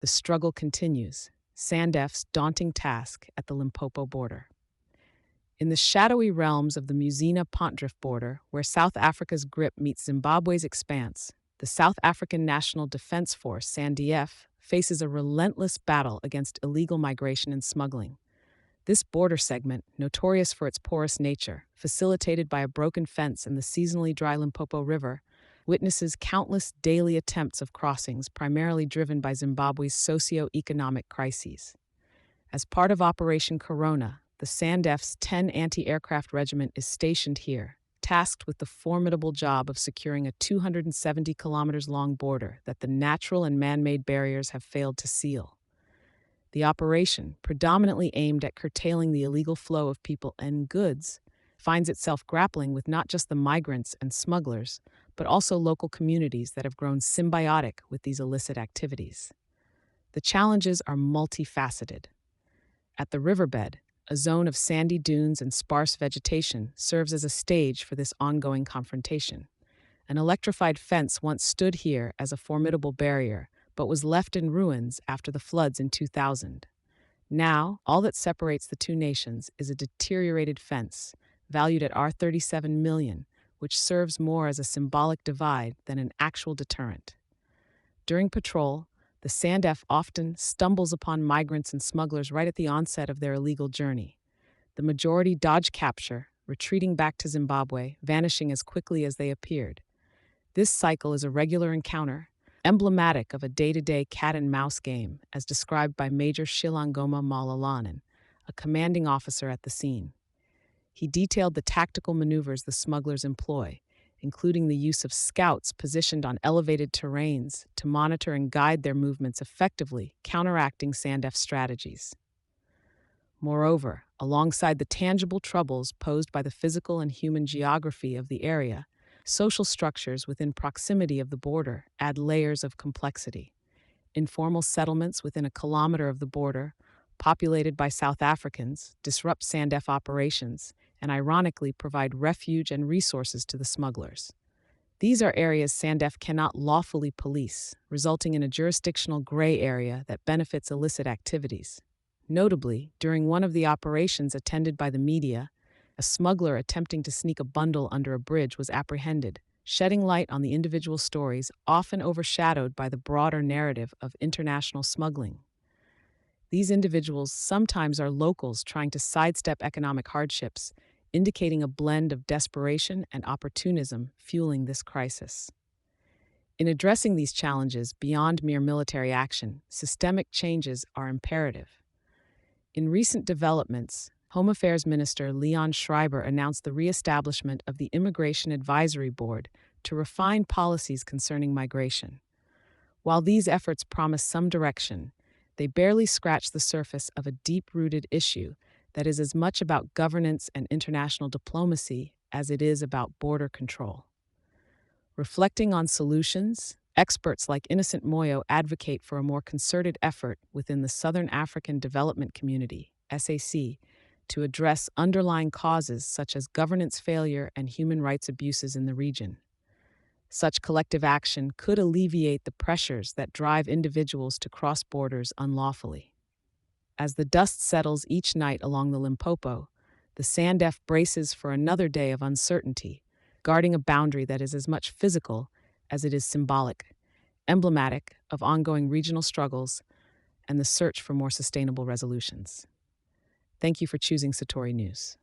the struggle continues. SANDF's daunting task at the Limpopo border. In the shadowy realms of the Musina-Pontdrif border, where South Africa's grip meets Zimbabwe's expanse, the South African National Defense Force, SANDF, faces a relentless battle against illegal migration and smuggling. This border segment, notorious for its porous nature, facilitated by a broken fence and the seasonally dry Limpopo River, witnesses countless daily attempts of crossings primarily driven by Zimbabwe's socio-economic crises. As part of Operation Corona, the SANDF's 10 Anti-Aircraft Regiment is stationed here, tasked with the formidable job of securing a 270 kilometers long border that the natural and man-made barriers have failed to seal. The operation, predominantly aimed at curtailing the illegal flow of people and goods, finds itself grappling with not just the migrants and smugglers, but also local communities that have grown symbiotic with these illicit activities. The challenges are multifaceted. At the riverbed, a zone of sandy dunes and sparse vegetation serves as a stage for this ongoing confrontation. An electrified fence once stood here as a formidable barrier, but was left in ruins after the floods in 2000. Now, all that separates the two nations is a deteriorated fence, valued at R$37 million, which serves more as a symbolic divide than an actual deterrent. During patrol, the SANDF often stumbles upon migrants and smugglers right at the onset of their illegal journey. The majority dodge capture, retreating back to Zimbabwe, vanishing as quickly as they appeared. This cycle is a regular encounter, emblematic of a day-to-day cat-and-mouse game, as described by Major Shilangoma Malalanen, a commanding officer at the scene. He detailed the tactical maneuvers the smugglers employ, including the use of scouts positioned on elevated terrains to monitor and guide their movements effectively, counteracting SANDF strategies. Moreover, alongside the tangible troubles posed by the physical and human geography of the area, social structures within proximity of the border add layers of complexity. Informal settlements within a kilometer of the border, populated by South Africans, disrupt SANDF operations and ironically provide refuge and resources to the smugglers. These are areas SANDF cannot lawfully police, resulting in a jurisdictional gray area that benefits illicit activities. Notably, during one of the operations attended by the media, a smuggler attempting to sneak a bundle under a bridge was apprehended, shedding light on the individual stories often overshadowed by the broader narrative of international smuggling. These individuals sometimes are locals trying to sidestep economic hardships, indicating a blend of desperation and opportunism fueling this crisis. In addressing these challenges beyond mere military action, systemic changes are imperative. In recent developments, Home Affairs Minister Leon Schreiber announced the re-establishment of the Immigration Advisory Board to refine policies concerning migration. While these efforts promise some direction, they barely scratch the surface of a deep-rooted issue that is as much about governance and international diplomacy as it is about border control. Reflecting on solutions, experts like Innocent Moyo advocate for a more concerted effort within the Southern African Development Community, SAC, to address underlying causes such as governance failure and human rights abuses in the region. Such collective action could alleviate the pressures that drive individuals to cross borders unlawfully. As the dust settles each night along the Limpopo, the SANDF braces for another day of uncertainty, guarding a boundary that is as much physical as it is symbolic, emblematic of ongoing regional struggles and the search for more sustainable resolutions. Thank you for choosing Satori News.